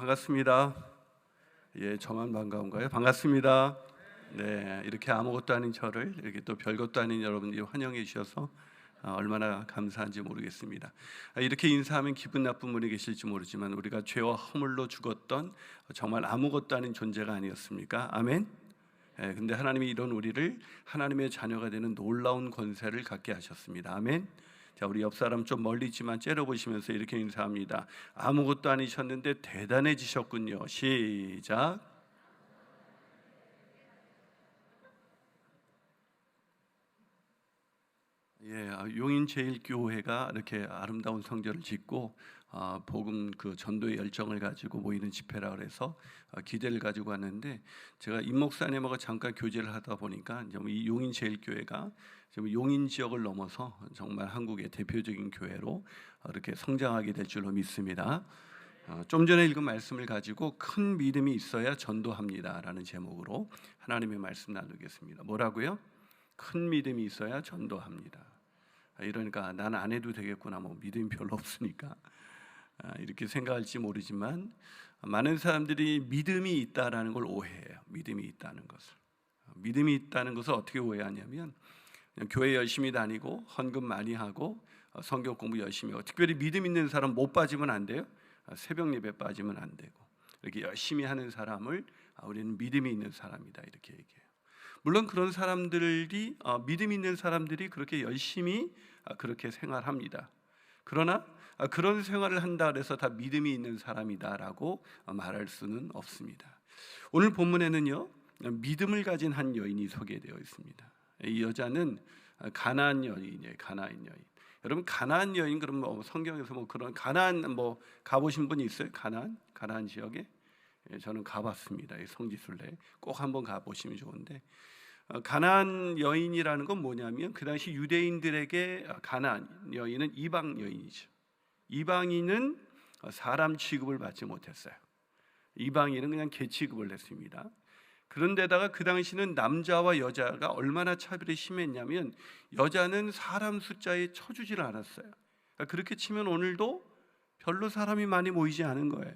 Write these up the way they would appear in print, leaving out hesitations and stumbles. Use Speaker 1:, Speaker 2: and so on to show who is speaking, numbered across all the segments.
Speaker 1: 반갑습니다. 예, 저만 반가운가요? 반갑습니다. 네, 이렇게 아무것도 아닌 저를 이렇게 또 별것도 아닌 여러분들이 환영해 주셔서 얼마나 감사한지 모르겠습니다. 이렇게 인사하면 기분 나쁜 분이 계실지 모르지만 우리가 죄와 허물로 죽었던 정말 아무것도 아닌 존재가 아니었습니까? 아멘. 예, 근데 하나님이 이런 우리를 하나님의 자녀가 되는 놀라운 권세를 갖게 하셨습니다. 아멘. 자, 우리 옆 사람 좀 멀리 있지만 째려보시면서 이렇게 인사합니다. 아무것도 아니셨는데 대단해지셨군요. 시작. 예, 용인제일교회가 이렇게 아름다운 성전을 짓고 복음 그 전도의 열정을 가지고 모이는 집회라 그래서 기대를 가지고 왔는데, 제가 임 목사님하고 잠깐 교제를 하다 보니까 이 용인제일교회가 지금 용인 지역을 넘어서 정말 한국의 대표적인 교회로 이렇게 성장하게 될 줄로 믿습니다. 좀 전에 읽은 말씀을 가지고 큰 믿음이 있어야 전도합니다라는 제목으로 하나님의 말씀 나누겠습니다. 뭐라고요? 큰 믿음이 있어야 전도합니다. 이러니까 난 안 해도 되겠구나, 뭐 믿음이 별로 없으니까 이렇게 생각할지 모르지만 많은 사람들이 믿음이 있다라는 걸 오해해요. 믿음이 있다는 것을 어떻게 오해하냐면, 교회 열심히 다니고 헌금 많이 하고 성경 공부 열심히 하고, 특별히 믿음 있는 사람 못 빠지면 안 돼요. 새벽 예배 빠지면 안 되고, 이렇게 열심히 하는 사람을 우리는 믿음이 있는 사람이다 이렇게 얘기해요. 물론 그런 사람들이 믿음 있는 사람들이 그렇게 열심히 그렇게 생활합니다. 그러나 그런 생활을 한다 그래서 다 믿음이 있는 사람이다라고 말할 수는 없습니다. 오늘 본문에는요, 믿음을 가진 한 여인이 소개되어 있습니다. 이 여자는 가나안 여인이에요. 가나안 여인. 여러분, 가나안 여인 그럼 뭐 성경에서 뭐 그런 가나안 뭐 가보신 분이 있어요? 가나안 지역에? 예, 저는 가봤습니다. 성지순례 꼭 한번 가보시면 좋은데, 가나안 여인이라는 건 뭐냐면 그 당시 유대인들에게 가나안 여인은 이방 여인이죠. 이방인은 사람 취급을 받지 못했어요. 이방인은 그냥 개 취급을 했습니다. 그런데다가 그 당시는 남자와 여자가 얼마나 차별이 심했냐면, 여자는 사람 숫자에 쳐주지를 않았어요. 그러니까 그렇게 치면 오늘도 별로 사람이 많이 모이지 않은 거예요.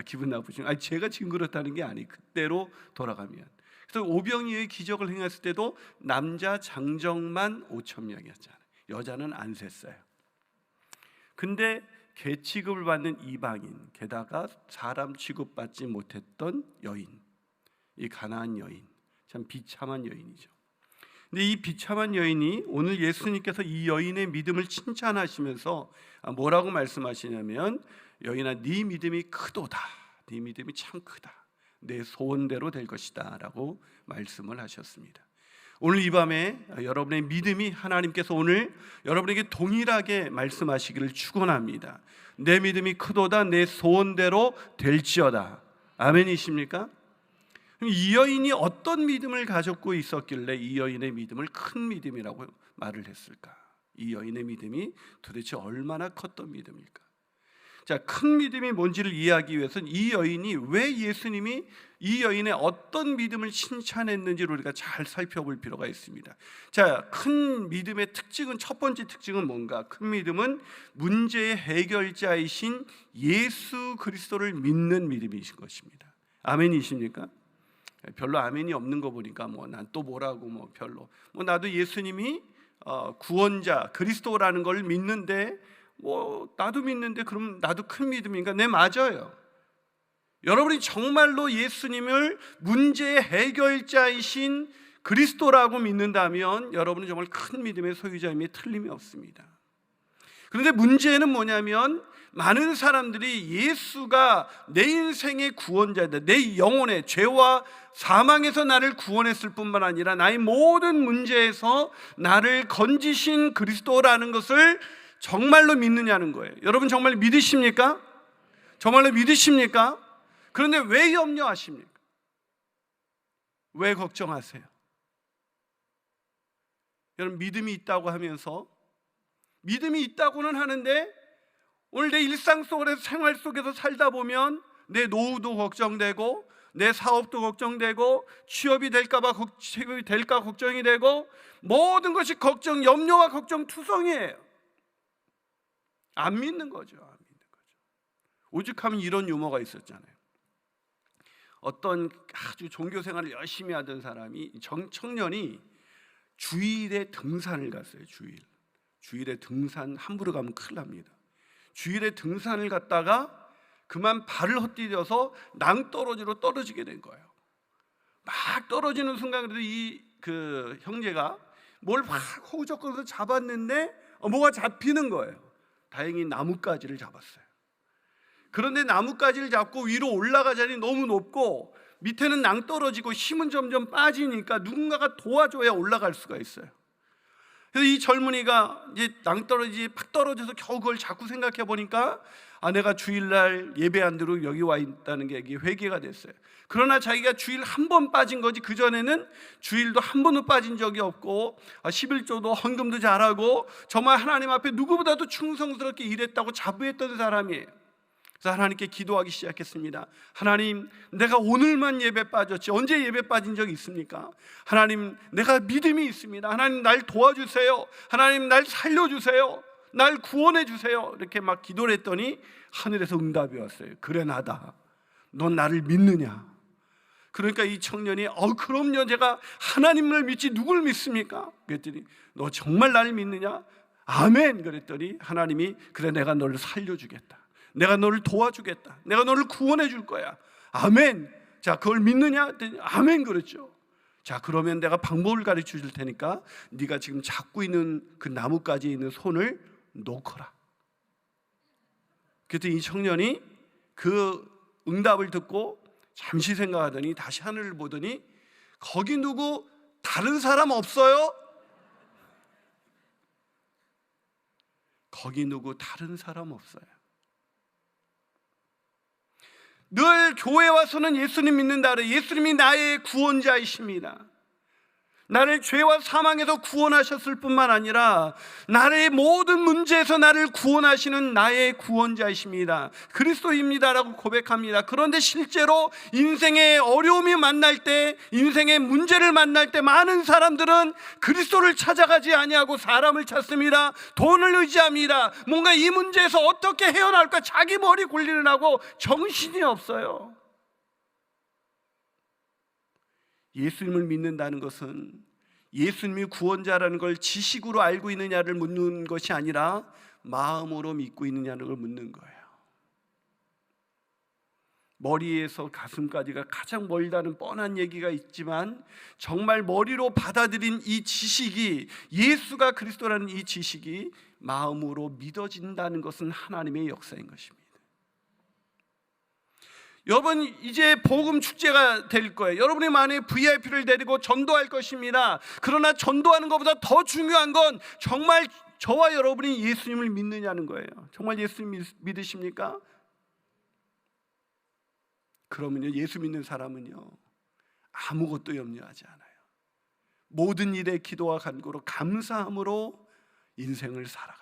Speaker 1: 기분 나쁘시면, 제가 지금 그렇다는 게 아니, 그때로 돌아가면. 그래서 오병이어의 기적을 행했을 때도 남자 장정만 5,000명이었잖아요. 여자는 안 셌어요. 근데 개 취급을 받는 이방인, 게다가 사람 취급받지 못했던 여인, 이 가나안 여인, 참 비참한 여인이죠. 근데 이 비참한 여인이 오늘 예수님께서 이 여인의 믿음을 칭찬하시면서 뭐라고 말씀하시냐면, 여인아, 네 믿음이 크도다. 네 믿음이 참 크다. 내 소원대로 될 것이다 라고 말씀을 하셨습니다. 오늘 이 밤에 여러분의 믿음이 하나님께서 오늘 여러분에게 동일하게 말씀하시기를 축원합니다. 내 믿음이 크도다. 내 소원대로 될지어다. 아멘이십니까? 이 여인이 어떤 믿음을 가졌고 있었길래 이 여인의 믿음을 큰 믿음이라고 말을 했을까? 이 여인의 믿음이 도대체 얼마나 컸던 믿음일까? 자, 큰 믿음이 뭔지를 이해하기 위해서는 이 여인이 왜 예수님이 이 여인의 어떤 믿음을 칭찬했는지를 우리가 잘 살펴볼 필요가 있습니다. 자, 큰 믿음의 특징은, 첫 번째 특징은 뭔가? 큰 믿음은 문제의 해결자이신 예수 그리스도를 믿는 믿음이신 것입니다. 아멘이십니까? 별로 아멘이 없는 거 보니까 난 또 뭐라고 별로. 나도 예수님이 구원자 그리스도라는 걸 믿는데, 나도 믿는데 그럼 나도 큰 믿음인가? 네, 맞아요. 여러분이 정말로 예수님을 문제의 해결자이신 그리스도라고 믿는다면 여러분은 정말 큰 믿음의 소유자임에 틀림이 없습니다. 그런데 문제는 뭐냐면, 많은 사람들이 예수가 내 인생의 구원자다, 내 영혼의 죄와 사망에서 나를 구원했을 뿐만 아니라 나의 모든 문제에서 나를 건지신 그리스도라는 것을 정말로 믿느냐는 거예요. 여러분 정말 믿으십니까? 정말로 믿으십니까? 그런데 왜 염려하십니까? 왜 걱정하세요? 여러분, 믿음이 있다고 하면서, 믿음이 있다고는 하는데 오늘 내 일상 속에서, 생활 속에서 살다 보면 내 노후도 걱정되고, 내 사업도 걱정되고, 취업이 될까 걱정이 되고, 모든 것이 걱정, 염려와 걱정 투성이에요. 안 믿는 거죠. 오죽하면 이런 유머가 있었잖아요. 어떤 아주 종교 생활을 열심히 하던 사람이, 청년이 주일에 등산을 갔어요. 주일에 등산 함부로 가면 큰일 납니다. 주일에 등산을 갔다가 그만 발을 헛디뎌서 낭떠러지로 떨어지게 된 거예요. 막 떨어지는 순간 그래도 그 형제가 뭘 막 호우적거려서 잡았는데 뭐가 잡히는 거예요. 다행히 나뭇가지를 잡았어요. 그런데 나뭇가지를 잡고 위로 올라가자니 너무 높고 밑에는 낭떠러지고 힘은 점점 빠지니까 누군가가 도와줘야 올라갈 수가 있어요. 그래서 이 젊은이가 이제 낭떠러지 팍 떨어져서 겨우 그걸 자꾸 생각해 보니까 내가 주일날 예배 안 드리고 여기 와 있다는 게 회개가 됐어요. 그러나 자기가 주일 한 번 빠진 거지 그전에는 주일도 한 번도 빠진 적이 없고 11조도 헌금도 잘하고 정말 하나님 앞에 누구보다도 충성스럽게 일했다고 자부했던 사람이에요. 그래서 하나님께 기도하기 시작했습니다. 하나님, 내가 오늘만 예배 빠졌지 언제 예배 빠진 적이 있습니까? 하나님, 내가 믿음이 있습니다. 하나님, 날 도와주세요. 하나님, 날 살려주세요. 날 구원해 주세요. 이렇게 막 기도를 했더니 하늘에서 응답이 왔어요. 그래, 나다. 넌 나를 믿느냐? 그러니까 이 청년이 그럼요, 제가 하나님을 믿지 누굴 믿습니까? 그랬더니 너 정말 나를 믿느냐? 아멘. 그랬더니 하나님이 그래, 내가 너를 살려주겠다. 내가 너를 도와주겠다. 내가 너를 구원해 줄 거야. 아멘. 자, 그걸 믿느냐? 아멘. 그랬죠. 자, 그러면 내가 방법을 가르쳐 줄 테니까 네가 지금 잡고 있는 그 나뭇가지에 있는 손을 놓거라. 그랬더니 이 청년이 그 응답을 듣고 잠시 생각하더니 다시 하늘을 보더니 거기 누구 다른 사람 없어요? 거기 누구 다른 사람 없어요. 늘 교회 와서는 예수님 믿는다 그래. 예수님이 나의 구원자이십니다. 나를 죄와 사망에서 구원하셨을 뿐만 아니라 나의 모든 문제에서 나를 구원하시는 나의 구원자이십니다. 그리스도입니다라고 고백합니다. 그런데 실제로 인생의 어려움이 만날 때, 인생의 문제를 만날 때 많은 사람들은 그리스도를 찾아가지 아니하고 사람을 찾습니다. 돈을 의지합니다. 뭔가 이 문제에서 어떻게 헤어나올까 자기 머리 굴리는 하고 정신이 없어요. 예수님을 믿는다는 것은 예수님이 구원자라는 걸 지식으로 알고 있느냐를 묻는 것이 아니라 마음으로 믿고 있느냐는 걸 묻는 거예요. 머리에서 가슴까지가 가장 멀다는 뻔한 얘기가 있지만 정말 머리로 받아들인 이 지식이, 예수가 그리스도라는 이 지식이 마음으로 믿어진다는 것은 하나님의 역사인 것입니다. 여러분, 이제 복음 축제가 될 거예요. 여러분이 만약에 VIP를 데리고 전도할 것입니다. 그러나 전도하는 것보다 더 중요한 건 정말 저와 여러분이 예수님을 믿느냐는 거예요. 정말 예수님 믿으십니까? 그러면요, 예수 믿는 사람은요 아무것도 염려하지 않아요. 모든 일에 기도와 간구로 감사함으로 인생을 살아가요.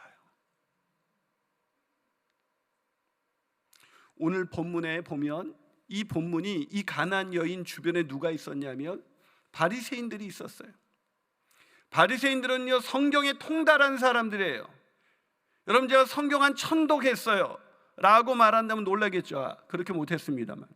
Speaker 1: 오늘 본문에 보면 이 본문이 이 가나안 여인 주변에 누가 있었냐면 바리새인들이 있었어요. 바리새인들은요 성경에 통달한 사람들이에요. 여러분, 제가 성경 한 천독했어요 라고 말한다면 놀라겠죠. 그렇게 못했습니다만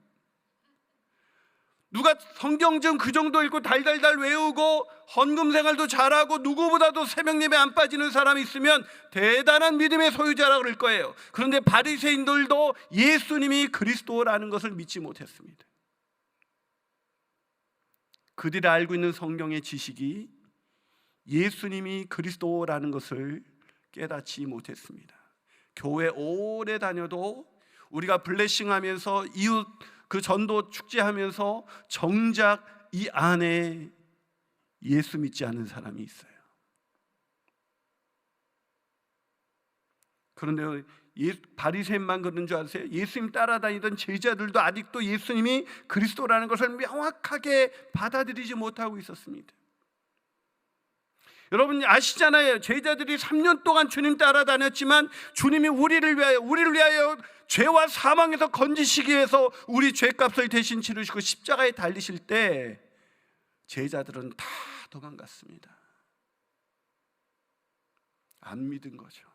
Speaker 1: 누가 성경 좀 그 정도 읽고 달달달 외우고 헌금 생활도 잘하고 누구보다도 새벽 예배 안 빠지는 사람이 있으면 대단한 믿음의 소유자라고 그럴 거예요. 그런데 바리새인들도 예수님이 그리스도라는 것을 믿지 못했습니다. 그들이 알고 있는 성경의 지식이 예수님이 그리스도라는 것을 깨닫지 못했습니다. 교회 오래 다녀도 우리가 블레싱하면서 이웃 그 전도 축제하면서 정작 이 안에 예수 믿지 않는 사람이 있어요. 그런데 바리새인만 그런 줄 아세요? 예수님 따라다니던 제자들도 아직도 예수님이 그리스도라는 것을 명확하게 받아들이지 못하고 있었습니다. 여러분 아시잖아요. 제자들이 3년 동안 주님 따라다녔지만 주님이 우리를 위하여 죄와 사망에서 건지시기 위해서 우리 죄값을 대신 치르시고 십자가에 달리실 때 제자들은 다 도망갔습니다. 안 믿은 거죠.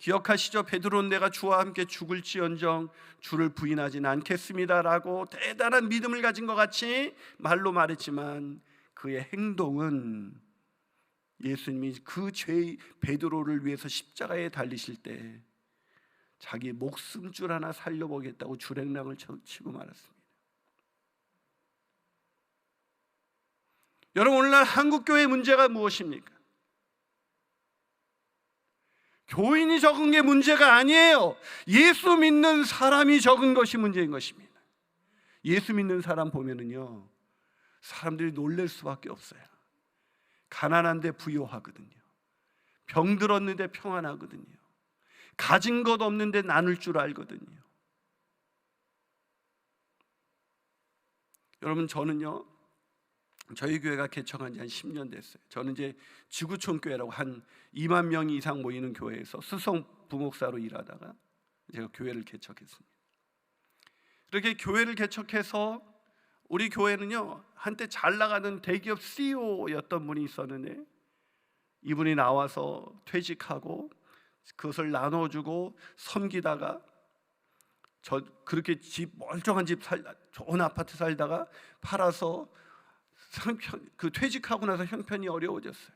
Speaker 1: 기억하시죠? 베드로는 내가 주와 함께 죽을지언정 주를 부인하지는 않겠습니다라고 대단한 믿음을 가진 것 같이 말로 말했지만 그의 행동은 예수님이 그 죄의 베드로를 위해서 십자가에 달리실 때 자기 목숨줄 하나 살려보겠다고 주랭랑을 치고 말았습니다. 여러분, 오늘날 한국교회의 문제가 무엇입니까? 교인이 적은 게 문제가 아니에요. 예수 믿는 사람이 적은 것이 문제인 것입니다. 예수 믿는 사람 보면은요, 사람들이 놀랄 수밖에 없어요. 가난한데 부유하거든요. 병들었는데 평안하거든요. 가진 것 없는데 나눌 줄 알거든요. 여러분, 저는요, 저희 교회가 개척한 지 한 10년 됐어요. 저는 이제 지구촌 교회라고 한 2만 명 이상 모이는 교회에서 수성 부목사로 일하다가 제가 교회를 개척했습니다. 이렇게 교회를 개척해서 우리 교회는요, 한때 잘 나가는 대기업 CEO였던 분이 있었는데 이분이 나와서 퇴직하고 그것을 나눠주고 섬기다가 그렇게 멀쩡한 집 좋은 아파트 살다가 팔아서 그 퇴직하고 나서 형편이 어려워졌어요.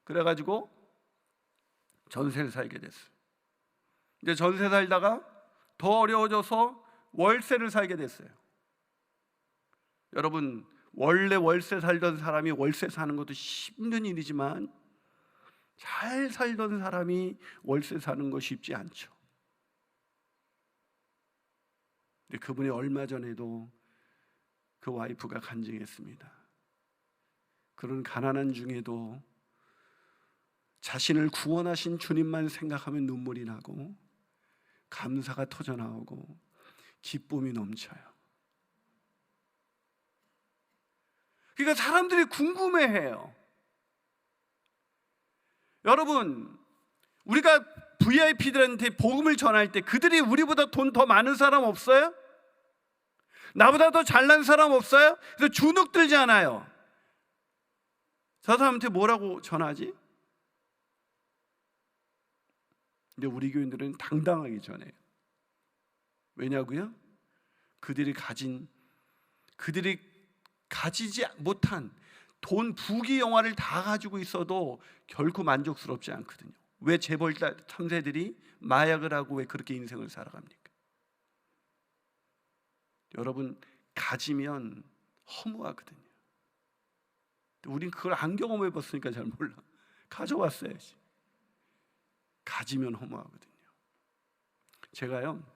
Speaker 1: 그래가지고 전세를 살게 됐어요. 이제 전세 살다가 더 어려워져서 월세를 살게 됐어요. 여러분, 원래 월세 살던 사람이 월세 사는 것도 힘든 일이지만 잘 살던 사람이 월세 사는 거 쉽지 않죠. 근데 그분이 얼마 전에도 그 와이프가 간증했습니다. 그런 가난한 중에도 자신을 구원하신 주님만 생각하면 눈물이 나고 감사가 터져나오고 기쁨이 넘쳐요. 그러니까 사람들이 궁금해해요. 여러분, 우리가 VIP들한테 복음을 전할 때 그들이 우리보다 돈 더 많은 사람 없어요? 나보다 더 잘난 사람 없어요? 그래서 주눅 들잖아요. 저 사람한테 뭐라고 전하지? 근데 우리 교인들은 당당하게 전해요. 왜냐고요? 그들이 가지지 못한 돈, 부귀 영화를 다 가지고 있어도 결코 만족스럽지 않거든요. 왜 재벌 3세들이 마약을 하고 왜 그렇게 인생을 살아갑니까? 여러분, 가지면 허무하거든요. 우린 그걸 안 경험해 봤으니까 잘 몰라. 가져왔어야지. 가지면 허무하거든요. 제가요,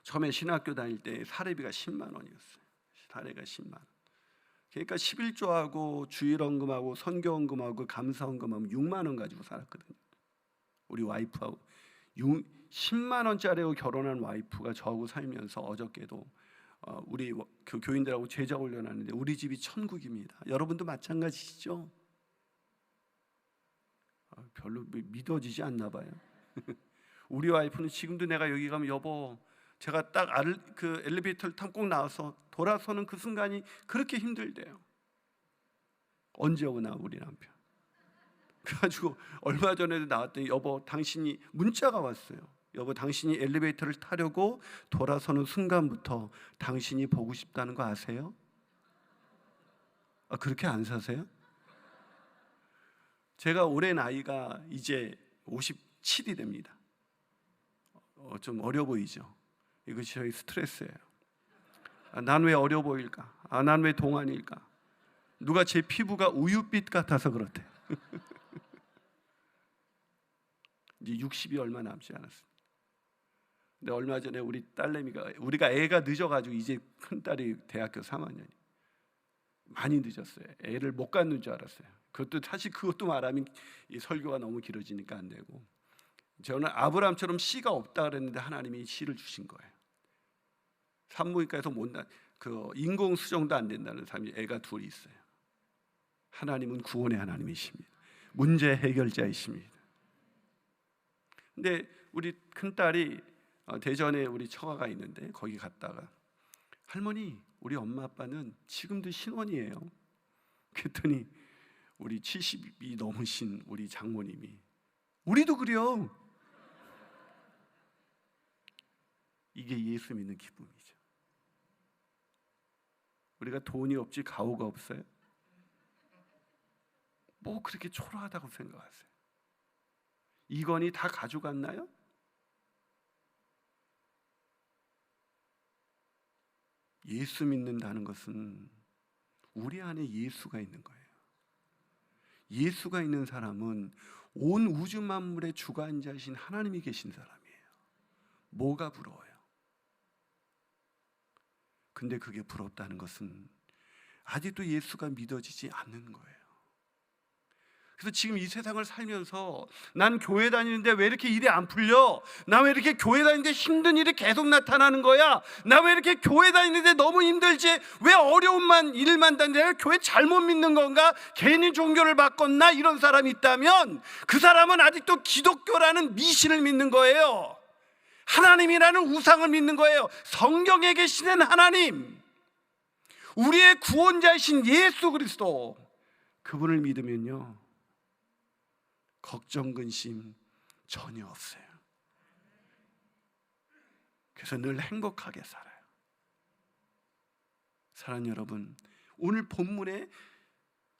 Speaker 1: 처음에 신학교 다닐 때 사례비가 10만 원이었어요. 사례가 10만 원. 그러니까 11조하고 주일헌금하고 선교헌금하고 감사헌금하고 6만 원 가지고 살았거든요. 우리 와이프하고 10만 원짜리로 결혼한 와이프가 저하고 살면서 어저께도 우리 그 교인들하고 제자 훈련하는데 우리 집이 천국입니다. 여러분도 마찬가지시죠? 별로 믿어지지 않나 봐요. 우리 와이프는 지금도 내가 여기 가면 여보, 제가 딱 그 엘리베이터를 타고 꼭 나와서 돌아서는 그 순간이 그렇게 힘들대요. 언제 오나 우리 남편. 그래가지고 얼마 전에도 나왔더니 여보, 당신이 문자가 왔어요. 여보, 당신이 엘리베이터를 타려고 돌아서는 순간부터 당신이 보고 싶다는 거 아세요? 그렇게 안 사세요? 제가 올해 나이가 이제 57이 됩니다. 좀 어려 보이죠? 이것이 저희 스트레스예요. 난 왜 어려 보일까? 난 왜 동안일까? 누가 제 피부가 우유빛 같아서 그렇대. 이제 60이 얼마 남지 않았어요. 근데 얼마 전에 우리 딸내미가, 우리가 애가 늦어가지고 이제 큰 딸이 대학교 3학년이 많이 늦었어요. 애를 못 갖는 줄 알았어요. 그것도 말하면 이 설교가 너무 길어지니까 안 되고, 저는 아브라함처럼 씨가 없다 그랬는데 하나님이 씨를 주신 거예요. 산부인과에서 그 인공 수정도 안 된다는 사람이 애가 둘이 있어요. 하나님은 구원의 하나님이십니다. 문제 해결자이십니다. 근데 우리 큰 딸이 대전에 우리 처가가 있는데 거기 갔다가 할머니, 우리 엄마 아빠는 지금도 신혼이에요. 그랬더니 우리 70이 넘으신 우리 장모님이 우리도 그래요. 이게 예수 믿는 기쁨이죠. 우리가 돈이 없지 가오가 없어요? 뭐 그렇게 초라하다고 생각하세요? 이건희 다 가져갔나요? 예수 믿는다는 것은 우리 안에 예수가 있는 거예요. 예수가 있는 사람은 온 우주 만물의 주관자이신 하나님이 계신 사람이에요. 뭐가 부러워요? 근데 그게 부럽다는 것은 아직도 예수가 믿어지지 않는 거예요. 그래서 지금 이 세상을 살면서 난 교회 다니는데 왜 이렇게 일이 안 풀려? 나 왜 이렇게 교회 다니는데 힘든 일이 계속 나타나는 거야? 나 왜 이렇게 교회 다니는데 너무 힘들지? 왜 어려운 일만 다니냐? 교회 잘못 믿는 건가? 괜히 종교를 바꿨나? 이런 사람이 있다면 그 사람은 아직도 기독교라는 미신을 믿는 거예요. 하나님이라는 우상을 믿는 거예요. 성경에 계시는 하나님, 우리의 구원자이신 예수 그리스도, 그분을 믿으면요 걱정 근심 전혀 없어요. 그래서 늘 행복하게 살아요. 사랑하는 여러분, 오늘 본문에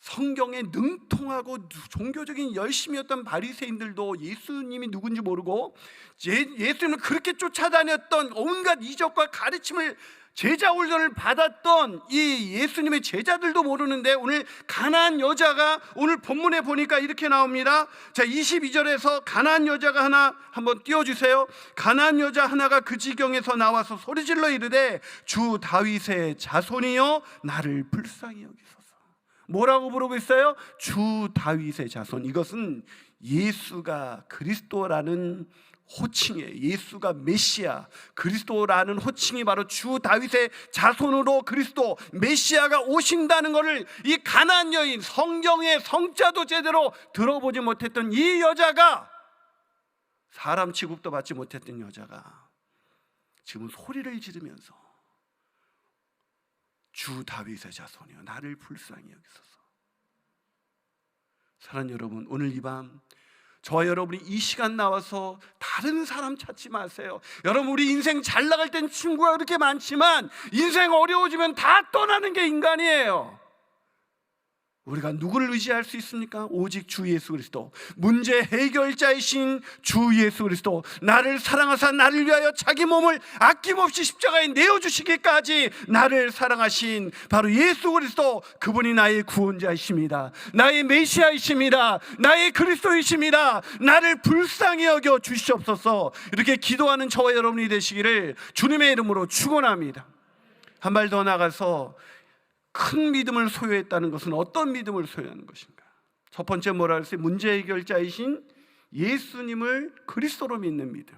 Speaker 1: 성경에 능통하고 종교적인 열심이었던 바리새인들도 예수님이 누군지 모르고 예수님을 그렇게 쫓아다녔던 온갖 이적과 가르침을 제자 훈련을 받았던 이 예수님의 제자들도 모르는데 오늘 가나안 여자가 오늘 본문에 보니까 이렇게 나옵니다. 자, 22절에서 가나안 여자가 하나 한번 띄워주세요. 가나안 여자 하나가 그 지경에서 나와서 소리질러 이르되 주 다윗의 자손이여 나를 불쌍히 여기소서. 뭐라고 부르고 있어요? 주 다윗의 자손. 이것은 예수가 그리스도라는 호칭이에요. 예수가 메시아, 그리스도라는 호칭이 바로 주 다윗의 자손으로 그리스도 메시아가 오신다는 것을 이 가나안 여인, 성경의 성자도 제대로 들어보지 못했던 이 여자가, 사람 취급도 받지 못했던 여자가 지금 소리를 지르면서 주 다윗의 자손이여 나를 불쌍히 여기소서. 사랑하는 여러분, 오늘 이 밤 저와 여러분이 이 시간 나와서 다른 사람 찾지 마세요. 여러분, 우리 인생 잘 나갈 땐 친구가 그렇게 많지만 인생 어려워지면 다 떠나는 게 인간이에요. 우리가 누구를 의지할 수 있습니까? 오직 주 예수 그리스도, 문제 해결자이신 주 예수 그리스도, 나를 사랑하사 나를 위하여 자기 몸을 아낌없이 십자가에 내어주시기까지 나를 사랑하신 바로 예수 그리스도, 그분이 나의 구원자이십니다. 나의 메시아이십니다. 나의 그리스도이십니다. 나를 불쌍히 여겨 주시옵소서. 이렇게 기도하는 저와 여러분이 되시기를 주님의 이름으로 축원합니다. 한 발 더 나가서 큰 믿음을 소유했다는 것은 어떤 믿음을 소유하는 것인가? 첫 번째 뭐라 그랬어요? 문제 해결자이신 예수님을 그리스도로 믿는 믿음.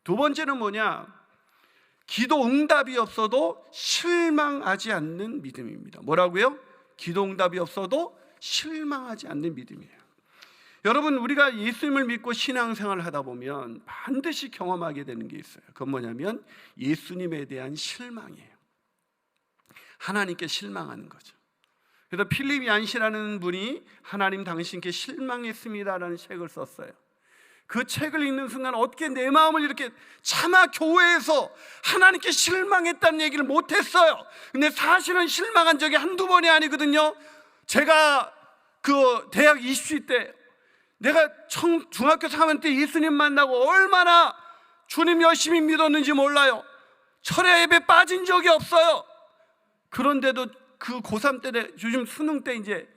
Speaker 1: 두 번째는 뭐냐? 기도 응답이 없어도 실망하지 않는 믿음입니다. 뭐라고요? 기도 응답이 없어도 실망하지 않는 믿음이에요. 여러분, 우리가 예수님을 믿고 신앙생활을 하다 보면 반드시 경험하게 되는 게 있어요. 그건 뭐냐면 예수님에 대한 실망이에요. 하나님께 실망하는 거죠. 그래서 필립 얀시라는 분이 하나님 당신께 실망했습니다라는 책을 썼어요. 그 책을 읽는 순간 어떻게 내 마음을 이렇게, 차마 교회에서 하나님께 실망했다는 얘기를 못했어요. 근데 사실은 실망한 적이 한두 번이 아니거든요. 제가 그 대학 20시 때 내가 중학교 3학년 때 예수님 만나고 얼마나 주님 열심히 믿었는지 몰라요. 철야 예배 빠진 적이 없어요. 그런데도 그 고3 때, 요즘 수능 때 이제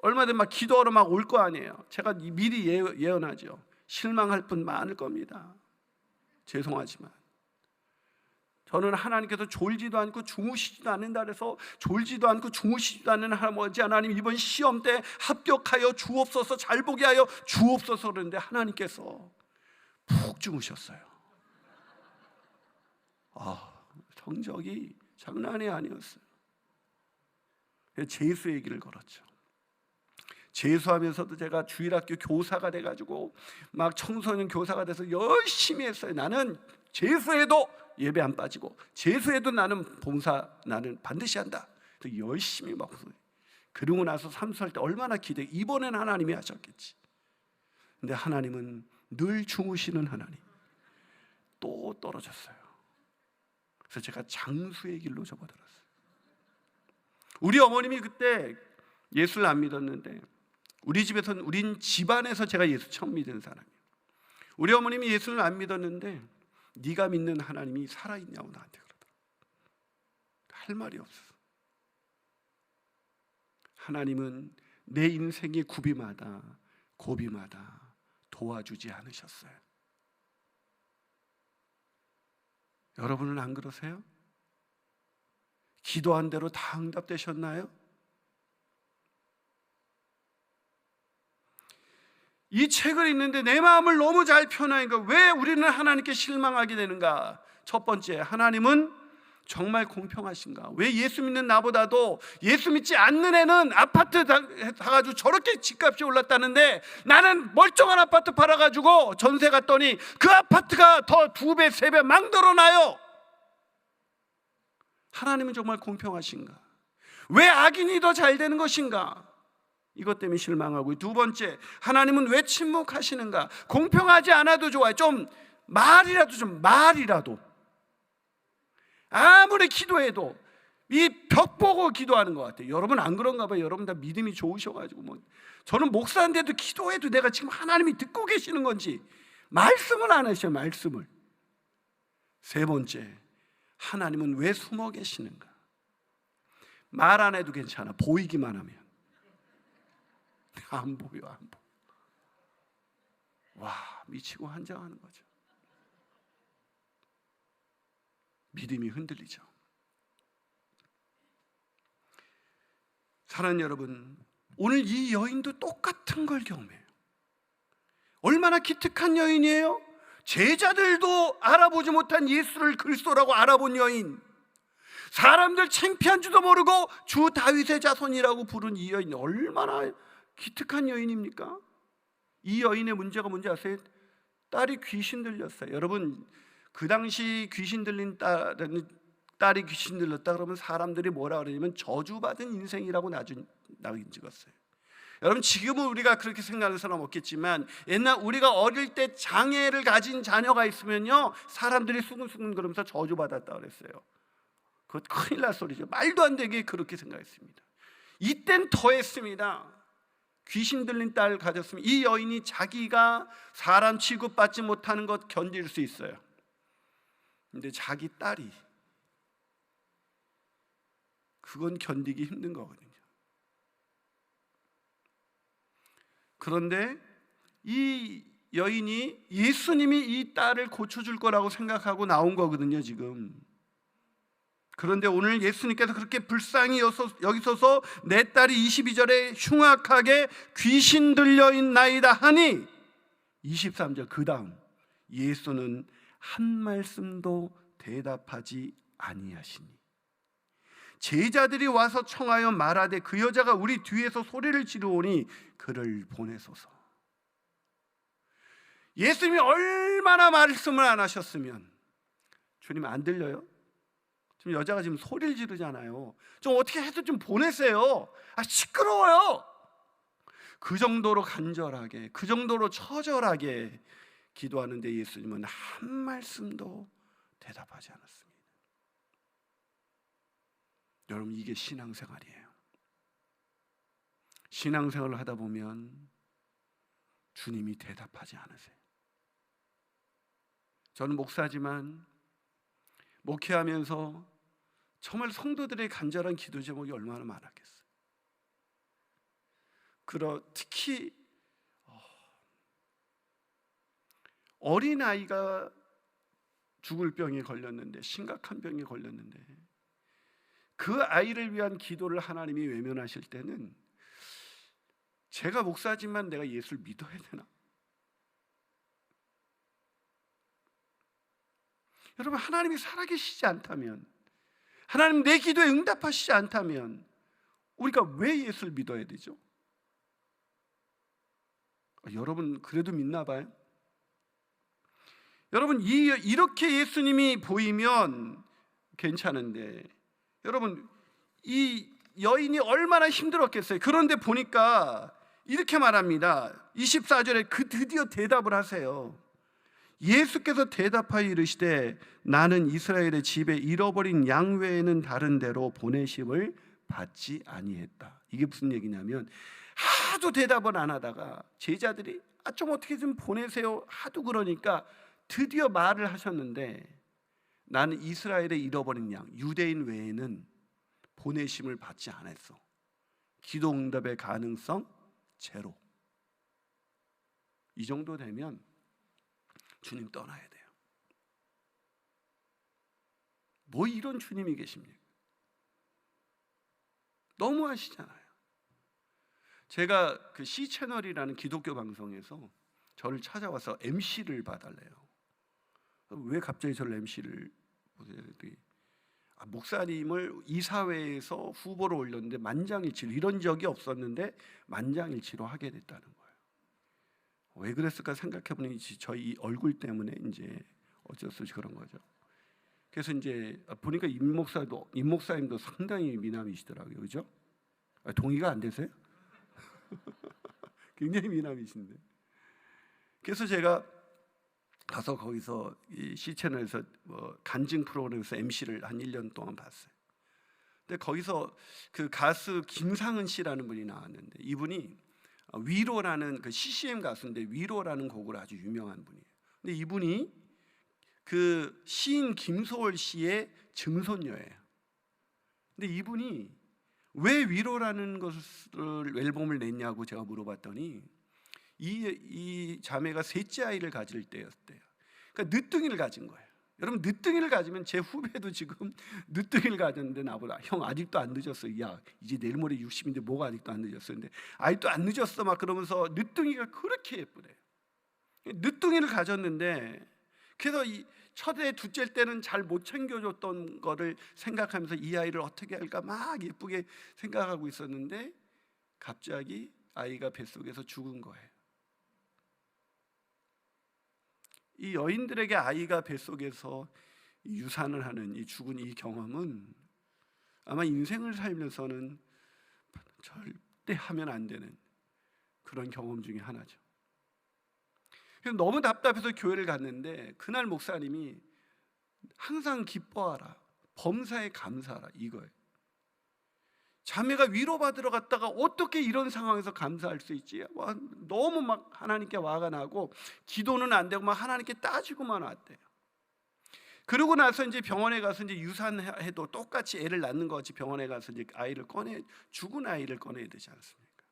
Speaker 1: 얼마 전에 막 기도하러 막 올 거 아니에요. 제가 미리 예언하죠. 실망할 분 많을 겁니다. 죄송하지만 저는 하나님께서 졸지도 않고 주무시지도 않는다 그래서 졸지도 않고 주무시지도 않는 할아버지 하나님, 이번 시험 때 합격하여 주옵소서, 잘 보게 하여 주옵소서 그러는데 하나님께서 푹 주무셨어요. 성적이 장난이 아니었어요. 재수 얘기를 걸었죠. 재수하면서도 제가 주일학교 교사가 돼가지고 막 청소년 교사가 돼서 열심히 했어요. 나는 재수해도 예배 안 빠지고, 재수해도 나는 봉사 나는 반드시 한다. 열심히 막. 그러고 나서 삼수할 때 얼마나 기대, 이번엔 하나님이 하셨겠지. 근데 하나님은 늘 주무시는 하나님. 또 떨어졌어요. 그래서 제가 장수의 길로 접어들었어요. 우리 어머님이 그때 예수를 안 믿었는데 우리 집에서는, 우린 집안에서 제가 예수 처음 믿은 사람이에요. 우리 어머님이 예수를 안 믿었는데 네가 믿는 하나님이 살아있냐고 나한테 그러더라고요. 할 말이 없어서. 하나님은 내 인생의 고비마다 도와주지 않으셨어요. 여러분은 안 그러세요? 기도한 대로 다 응답되셨나요? 이 책을 읽는데 내 마음을 너무 잘 표현하니까 왜 우리는 하나님께 실망하게 되는가? 첫 번째, 하나님은 정말 공평하신가? 왜 예수 믿는 나보다도 예수 믿지 않는 애는 아파트 사가지고 저렇게 집값이 올랐다는데 나는 멀쩡한 아파트 팔아가지고 전세 갔더니 그 아파트가 더 2배, 3배 막 늘어나요. 하나님은 정말 공평하신가? 왜 악인이 더 잘 되는 것인가? 이것 때문에 실망하고, 두 번째, 하나님은 왜 침묵하시는가? 공평하지 않아도 좋아요. 말이라도 아무리 기도해도 이 벽 보고 기도하는 것 같아요. 여러분 안 그런가 봐요. 여러분 다 믿음이 좋으셔가지고 저는 목사인데도 기도해도 내가 지금 하나님이 듣고 계시는 건지 말씀을 안 하셔요. 말씀을. 세 번째, 하나님은 왜 숨어 계시는가? 말 안 해도 괜찮아. 보이기만 하면. 안 보여, 안 보여. 와, 미치고 환장하는 거죠. 믿음이 흔들리죠. 사랑하는 여러분, 오늘 이 여인도 똑같은 걸 경험해요. 얼마나 기특한 여인이에요? 제자들도 알아보지 못한 예수를 그리스도라고 알아본 여인, 사람들 창피한 줄도 모르고 주 다윗의 자손이라고 부른 이 여인, 얼마나 기특한 여인입니까? 이 여인의 문제가 뭔지 아세요? 딸이 귀신 들렸어요. 여러분, 그 당시 귀신 들린 딸이 귀신 들렸다 그러면 사람들이 뭐라 그러냐면 저주받은 인생이라고 나중에 찍었어요. 여러분, 지금은 우리가 그렇게 생각하는 사람 없겠지만 옛날 우리가 어릴 때 장애를 가진 자녀가 있으면요, 사람들이 수근수근 그러면서 저주받았다 그랬어요. 그것 큰일 날 소리죠. 말도 안 되게 그렇게 생각했습니다. 이땐 더했습니다. 귀신 들린 딸을 가졌으면 이 여인이 자기가 사람 취급받지 못하는 것 견딜 수 있어요. 근데 자기 딸이, 그건 견디기 힘든 거거든요. 그런데 이 여인이 예수님이 이 딸을 고쳐줄 거라고 생각하고 나온 거거든요, 지금. 그런데 오늘 예수님께서 그렇게 불쌍히 여기 서서 내 딸이 22절에 흉악하게 귀신 들려있나이다 하니 23절 그 다음 예수는 한 말씀도 대답하지 아니하시니 제자들이 와서 청하여 말하되 그 여자가 우리 뒤에서 소리를 지르오니 그를 보내소서. 예수님이 얼마나 말씀을 안 하셨으면, 주님 안 들려요? 지금 여자가 지금 소리를 지르잖아요. 좀 어떻게 해서 좀 보내세요. 시끄러워요. 그 정도로 간절하게, 그 정도로 처절하게 기도하는데 예수님은 한 말씀도 대답하지 않았습니다. 여러분, 이게 신앙생활이에요. 신앙생활을 하다 보면 주님이 대답하지 않으세요. 저는 목사지만 목회하면서 정말 성도들의 간절한 기도 제목이 얼마나 많았겠어요. 특히 어린아이가 죽을 병에 걸렸는데, 심각한 병에 걸렸는데 그 아이를 위한 기도를 하나님이 외면하실 때는 제가 목사지만 내가 예수를 믿어야 되나? 여러분, 하나님이 살아계시지 않다면, 하나님 내 기도에 응답하시지 않다면 우리가 왜 예수를 믿어야 되죠? 여러분 그래도 믿나 봐요? 여러분, 이렇게 예수님이 보이면 괜찮은데, 여러분 이 여인이 얼마나 힘들었겠어요. 그런데 보니까 이렇게 말합니다. 24절에 드디어 대답을 하세요. 예수께서 대답하여 이르시되 나는 이스라엘의 집에 잃어버린 양 외에는 다른 데로 보내심을 받지 아니했다. 이게 무슨 얘기냐면 하도 대답을 안 하다가 제자들이 좀 어떻게 좀 보내세요 하도 그러니까 드디어 말을 하셨는데 나는 이스라엘의 잃어버린 양 유대인 외에는 보내심을 받지 않았어. 기도 응답의 가능성 제로. 이 정도 되면 주님 떠나야 돼요. 뭐 이런 주님이 계십니까? 너무하시잖아요. 제가 그 C채널이라는 기독교 방송에서 저를 찾아와서 MC를 봐달래요. 왜 갑자기 저를 MC를 보세요? 목사님을 이사회에서 후보로 올렸는데 만장일치로, 이런 적이 없었는데 만장일치로 하게 됐다는 거예요. 왜 그랬을까 생각해보니 저희 얼굴 때문에 이제 어쩔 수 없이 그런 거죠. 그래서 이제 보니까 임 목사님도 상당히 미남이시더라고요, 그죠? 동의가 안 되세요? 굉장히 미남이신데. 그래서 제가 가서 거기서 이 C채널에서 간증 프로그램에서 MC를 한 1년 동안 봤어요. 근데 거기서 그 가수 김상은 씨라는 분이 나왔는데 이분이 위로라는 그 CCM 가수인데 위로라는 곡으로 아주 유명한 분이에요. 근데 이분이 그 시인 김소월 씨의 증손녀예요. 근데 이분이 왜 위로라는 것을 앨범을 냈냐고 제가 물어봤더니 이 자매가 셋째 아이를 가질 때였대요. 그러니까 늦둥이를 가진 거예요. 여러분, 늦둥이를 가지면 제 후배도 지금 늦둥이를 가졌는데 나보다 형 아직도 안 늦었어. 야 이제 내일 모레 60인데 뭐가 아직도 안 늦었어. 근데 아직도 안 늦었어 막 그러면서 늦둥이가 그렇게 예쁘대요. 늦둥이를 가졌는데 그래서 이 첫애 둘째 때는 잘 못 챙겨줬던 거를 생각하면서 이 아이를 어떻게 할까 막 예쁘게 생각하고 있었는데 갑자기 아이가 뱃속에서 죽은 거예요. 이 여인들에게 아이가 뱃속에서 유산을 하는 이 죽은 이 경험은 아마 인생을 살면서는 절대 하면 안 되는 그런 경험 중에 하나죠. 그래서 너무 답답해서 교회를 갔는데 그날 목사님이 항상 기뻐하라, 범사에 감사하라 이거예요. 자매가 위로받으러 갔다가 어떻게 이런 상황에서 감사할 수 있지? 너무 막 하나님께 화가 나고 기도는 안 되고 막 하나님께 따지고만 왔대요. 그러고 나서 이제 병원에 가서 이제 유산해도 똑같이 애를 낳는 것 같이 병원에 가서 이제 죽은 아이를 꺼내야 되지 않습니까?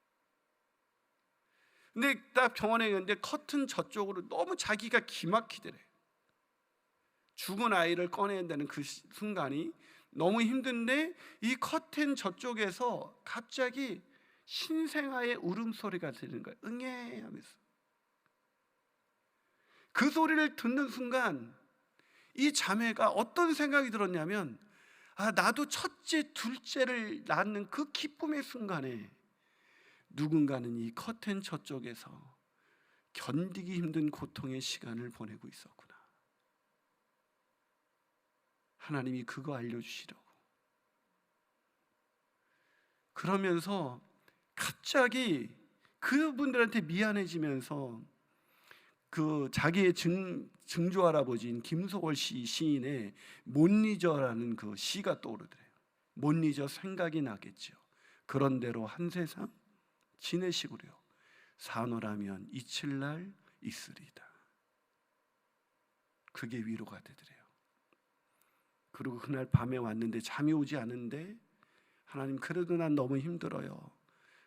Speaker 1: 근데 딱 병원에 갔는데 커튼 저쪽으로 너무 자기가 기막히더래. 죽은 아이를 꺼내야 되는 그 순간이 너무 힘든데 이 커튼 저쪽에서 갑자기 신생아의 울음소리가 들리는 거예요. 응애 하면서. 그 소리를 듣는 순간 이 자매가 어떤 생각이 들었냐면 나도 첫째 둘째를 낳는 그 기쁨의 순간에 누군가는 이 커튼 저쪽에서 견디기 힘든 고통의 시간을 보내고 있었구나. 하나님이 그거 알려주시려고. 그러면서 갑자기 그분들한테 미안해지면서 그 자기의 증조 할아버지인 김소월 시인의 못 잊어라는 그 시가 떠오르더래요. 못 잊어 생각이 나겠죠. 그런대로 한 세상 지내시구려. 사노라면 잊힐 날 있으리다. 그게 위로가 되더래요. 그리고 그날 밤에 왔는데 잠이 오지 않은데 하나님 그래도 난 너무 힘들어요.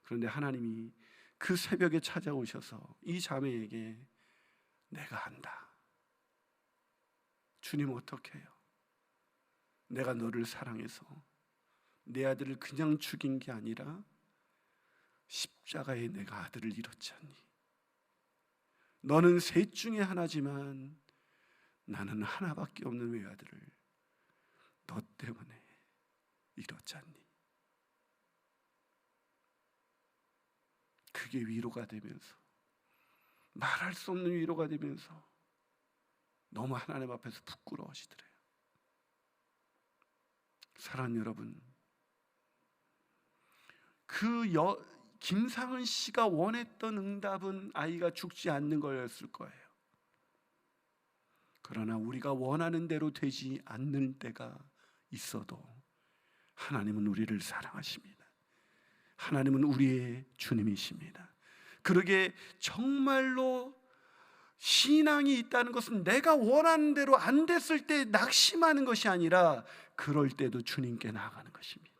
Speaker 1: 그런데 하나님이 그 새벽에 찾아오셔서 이 자매에게 내가 안다. 주님 어떻게 해요? 내가 너를 사랑해서 내 아들을 그냥 죽인 게 아니라 십자가에 내가 아들을 잃었지 않니? 너는 셋 중에 하나지만 나는 하나밖에 없는 외아들을 너 때문에 잃었지 않니? 그게 위로가 되면서 말할 수 없는 위로가 되면서 너무 하나님 앞에서 부끄러워하시더래요. 사랑하는 여러분, 김상은 씨가 원했던 응답은 아이가 죽지 않는 거였을 거예요. 그러나 우리가 원하는 대로 되지 않는 때가 있어도 하나님은 우리를 사랑하십니다. 하나님은 우리의 주님이십니다. 그러게 정말로 신앙이 있다는 것은 내가 원하는 대로 안 됐을 때 낙심하는 것이 아니라 그럴 때도 주님께 나아가는 것입니다.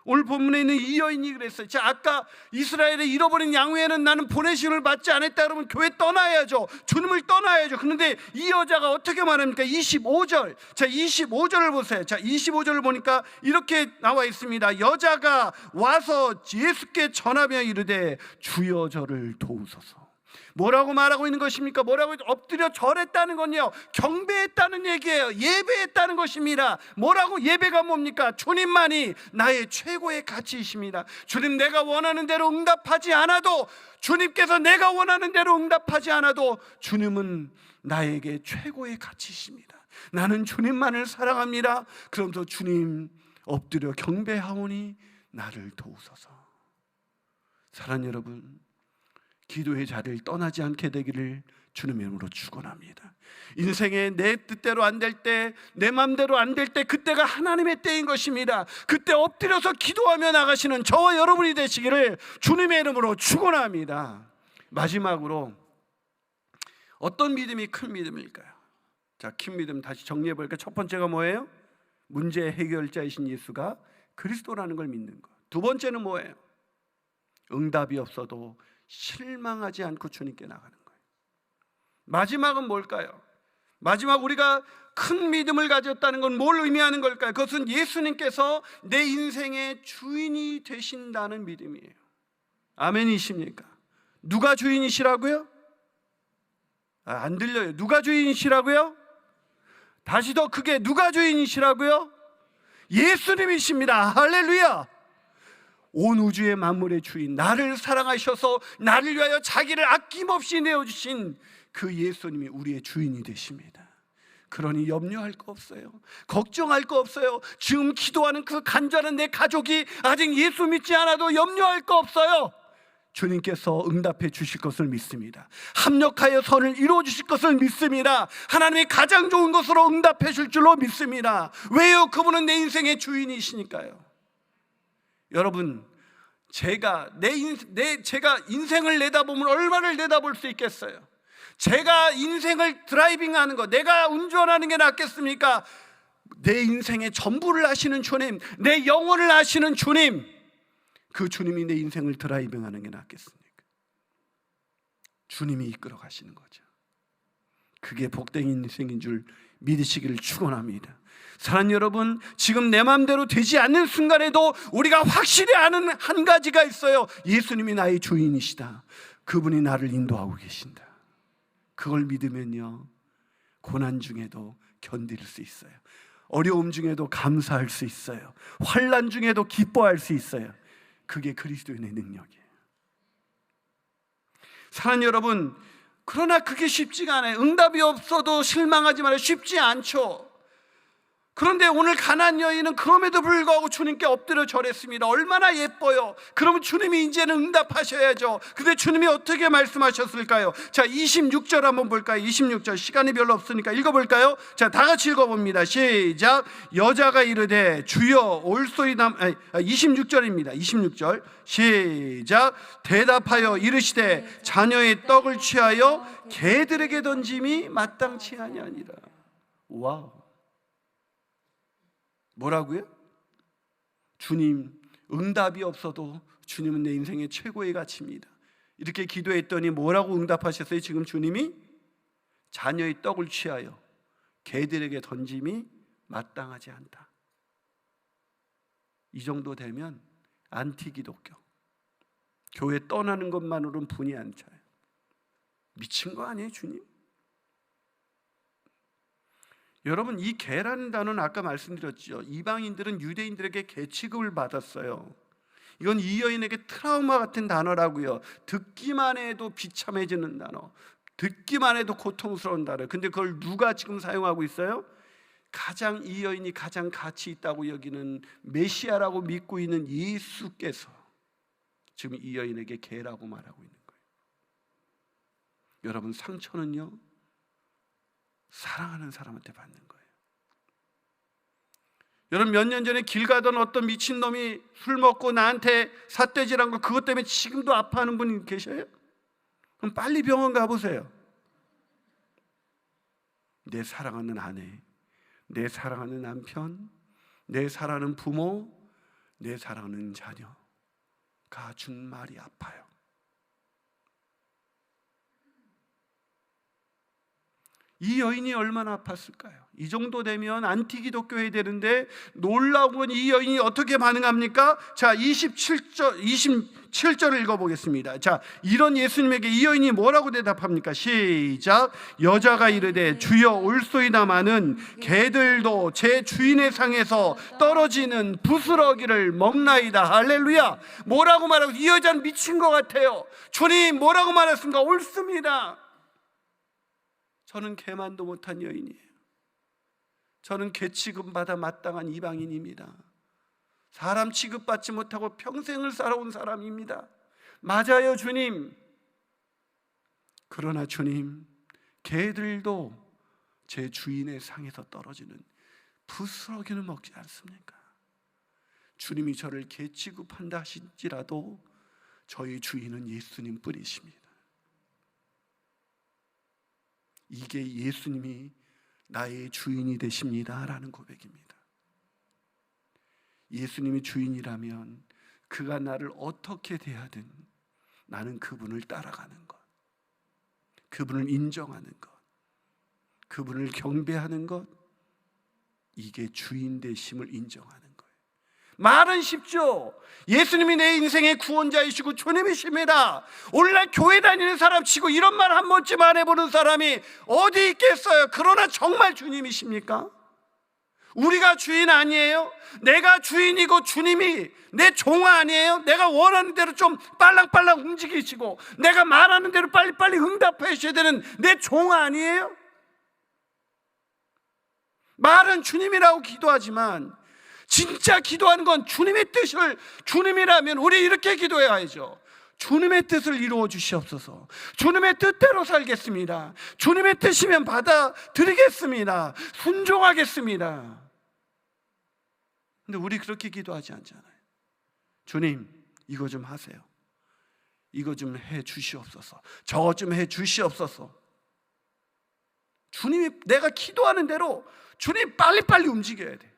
Speaker 1: 오늘 본문에 있는 이 여인이 그랬어요. 자, 아까 이스라엘의 잃어버린 양회에는 나는 보내심을 받지 않았다 그러면 교회 떠나야죠. 주님을 떠나야죠. 그런데 이 여자가 어떻게 말합니까? 25절. 자, 25절을 보세요. 자, 25절을 보니까 이렇게 나와 있습니다. 여자가 와서 예수께 전하며 이르되 주여 저를 도우소서. 뭐라고 말하고 있는 것입니까? 뭐라고 엎드려 절했다는 건요, 경배했다는 얘기예요. 예배했다는 것입니다. 뭐라고? 예배가 뭡니까? 주님만이 나의 최고의 가치이십니다. 주님, 내가 원하는 대로 응답하지 않아도, 주님께서 내가 원하는 대로 응답하지 않아도 주님은 나에게 최고의 가치이십니다. 나는 주님만을 사랑합니다. 그러면서 주님 엎드려 경배하오니 나를 도우소서. 사랑하는 여러분, 기도의 자리를 떠나지 않게 되기를 주님의 이름으로 축원합니다. 인생에 내 뜻대로 안 될 때, 내 마음대로 안 될 때, 그때가 하나님의 때인 것입니다. 그때 엎드려서 기도하며 나가시는 저와 여러분이 되시기를 주님의 이름으로 축원합니다. 마지막으로 어떤 믿음이 큰 믿음일까요? 자, 큰 믿음 다시 정리해 볼까요? 첫 번째가 뭐예요? 문제 해결자이신 예수가 그리스도라는 걸 믿는 것. 두 번째는 뭐예요? 응답이 없어도 실망하지 않고 주님께 나가는 거예요. 마지막은 뭘까요? 마지막 우리가 큰 믿음을 가졌다는 건 뭘 의미하는 걸까요? 그것은 예수님께서 내 인생의 주인이 되신다는 믿음이에요. 아멘이십니까? 누가 주인이시라고요? 안 들려요. 누가 주인이시라고요? 다시 더 크게, 누가 주인이시라고요? 예수님이십니다. 할렐루야. 온 우주의 만물의 주인, 나를 사랑하셔서 나를 위하여 자기를 아낌없이 내어주신 그 예수님이 우리의 주인이 되십니다. 그러니 염려할 거 없어요. 걱정할 거 없어요. 지금 기도하는 그 간절한 내 가족이 아직 예수 믿지 않아도 염려할 거 없어요. 주님께서 응답해 주실 것을 믿습니다. 합력하여 선을 이루어 주실 것을 믿습니다. 하나님이 가장 좋은 것으로 응답해 줄 줄로 믿습니다. 왜요? 그분은 내 인생의 주인이시니까요. 여러분, 제가 인생을 내다보면 얼마를 내다볼 수 있겠어요? 제가 인생을 드라이빙하는 거, 내가 운전하는 게 낫겠습니까? 내 인생의 전부를 아시는 주님, 내 영혼을 아시는 주님, 그 주님이 내 인생을 드라이빙하는 게 낫겠습니까? 주님이 이끌어 가시는 거죠. 그게 복된 인생인 줄 믿으시기를 축원합니다. 사랑하는 여러분, 지금 내 마음대로 되지 않는 순간에도 우리가 확실히 아는 한 가지가 있어요. 예수님이 나의 주인이시다. 그분이 나를 인도하고 계신다. 그걸 믿으면요, 고난 중에도 견딜 수 있어요. 어려움 중에도 감사할 수 있어요. 환난 중에도 기뻐할 수 있어요. 그게 그리스도인의 능력이에요. 사랑하는 여러분, 그러나 그게 쉽지가 않아요. 응답이 없어도 실망하지 말아요. 쉽지 않죠. 그런데 오늘 가나안 여인은 그럼에도 불구하고 주님께 엎드려 절했습니다. 얼마나 예뻐요. 그러면 주님이 이제는 응답하셔야죠. 근데 주님이 어떻게 말씀하셨을까요? 자, 26절 한번 볼까요? 26절, 시간이 별로 없으니까 읽어볼까요? 자, 다 같이 읽어봅니다. 시작. 여자가 이르되 주여 올소이다. 26절입니다. 26절 시작. 대답하여 이르시되 자녀의 떡을 취하여 개들에게 던짐이 마땅치 아니하니라. 와우. 뭐라고요? 주님, 응답이 없어도 주님은 내 인생의 최고의 가치입니다. 이렇게 기도했더니 뭐라고 응답하셨어요? 지금 주님이 자녀의 떡을 취하여 개들에게 던짐이 마땅하지 않다. 이 정도 되면 안티기독교, 교회 떠나는 것만으로는 분이 안 차요. 미친 거 아니에요, 주님? 여러분, 이 개라는 단어는 아까 말씀드렸죠. 이방인들은 유대인들에게 개 취급을 받았어요. 이건 이 여인에게 트라우마 같은 단어라고요. 듣기만 해도 비참해지는 단어, 듣기만 해도 고통스러운 단어. 근데 그걸 누가 지금 사용하고 있어요? 가장 이 여인이 가장 가치 있다고 여기는 메시아라고 믿고 있는 예수께서 지금 이 여인에게 개라고 말하고 있는 거예요. 여러분, 상처는요 사랑하는 사람한테 받는 거예요. 여러분, 몇 년 전에 길 가던 어떤 미친놈이 술 먹고 나한테 삿대질한 거, 그것 때문에 지금도 아파하는 분이 계셔요? 그럼 빨리 병원 가보세요. 내 사랑하는 아내, 내 사랑하는 남편, 내 사랑하는 부모, 내 사랑하는 자녀가 준 말이 아파요. 이 여인이 얼마나 아팠을까요? 이 정도 되면 안티기독교 해야 되는데, 놀라운 건 이 여인이 어떻게 반응합니까? 자, 27절을 읽어보겠습니다. 자, 이런 예수님에게 이 여인이 뭐라고 대답합니까? 시작. 여자가 이르되 주여 올소이다마는 개들도 제 주인의 상에서 떨어지는 부스러기를 먹나이다. 할렐루야. 뭐라고 말하고, 이 여자는 미친 것 같아요. 주님 뭐라고 말했습니까? 옳습니다. 저는 개만도 못한 여인이에요. 저는 개 취급받아 마땅한 이방인입니다. 사람 취급받지 못하고 평생을 살아온 사람입니다. 맞아요, 주님. 그러나 주님, 개들도 제 주인의 상에서 떨어지는 부스러기는 먹지 않습니까? 주님이 저를 개 취급한다 하실지라도 저희 주인은 예수님 뿐이십니다. 이게 예수님이 나의 주인이 되십니다 라는 고백입니다. 예수님이 주인이라면 그가 나를 어떻게 대하든 나는 그분을 따라가는 것, 그분을 인정하는 것, 그분을 경배하는 것, 이게 주인 되심을 인정하는 거예요. 말은 쉽죠. 예수님이 내 인생의 구원자이시고 주님이십니다. 오늘날 교회 다니는 사람 치고 이런 말 한 번쯤 안 해보는 사람이 어디 있겠어요? 그러나 정말 주님이십니까? 우리가 주인 아니에요? 내가 주인이고 주님이 내 종 아니에요? 내가 원하는 대로 좀 빨랑빨랑 움직이시고 내가 말하는 대로 빨리빨리 응답해 주셔야 되는 내 종 아니에요? 말은 주님이라고 기도하지만 진짜 기도하는 건 주님의 뜻을, 주님이라면 우리 이렇게 기도해야죠. 주님의 뜻을 이루어 주시옵소서. 주님의 뜻대로 살겠습니다. 주님의 뜻이면 받아들이겠습니다. 순종하겠습니다. 근데 우리 그렇게 기도하지 않잖아요. 주님, 이거 좀 하세요. 이거 좀 해 주시옵소서. 저거 좀 해 주시옵소서. 주님이 내가 기도하는 대로 주님 빨리빨리 움직여야 돼.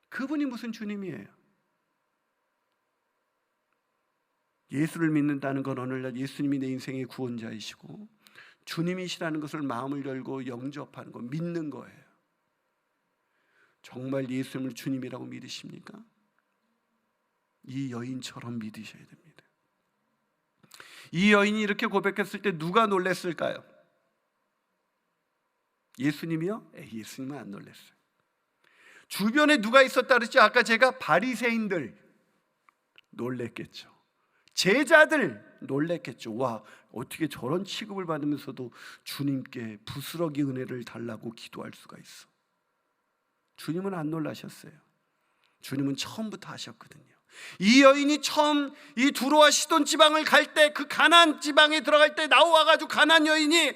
Speaker 1: 그분이 무슨 주님이에요? 예수를 믿는다는 건 오늘날 예수님이 내 인생의 구원자이시고 주님이시라는 것을 마음을 열고 영접하는 거, 믿는 거예요. 정말 예수님을 주님이라고 믿으십니까? 이 여인처럼 믿으셔야 됩니다. 이 여인이 이렇게 고백했을 때 누가 놀랐을까요? 예수님이요? 예수님은 안 놀랐어요. 주변에 누가 있었다 그랬죠? 아까 제가 바리새인들 놀랬겠죠. 제자들 놀랬겠죠. 와, 어떻게 저런 취급을 받으면서도 주님께 부스러기 은혜를 달라고 기도할 수가 있어. 주님은 안 놀라셨어요. 주님은 처음부터 하셨거든요. 이 여인이 처음 이 두로와 시돈 지방을 갈 때, 그 가나안 지방에 들어갈 때 나와가지고 가나안 여인이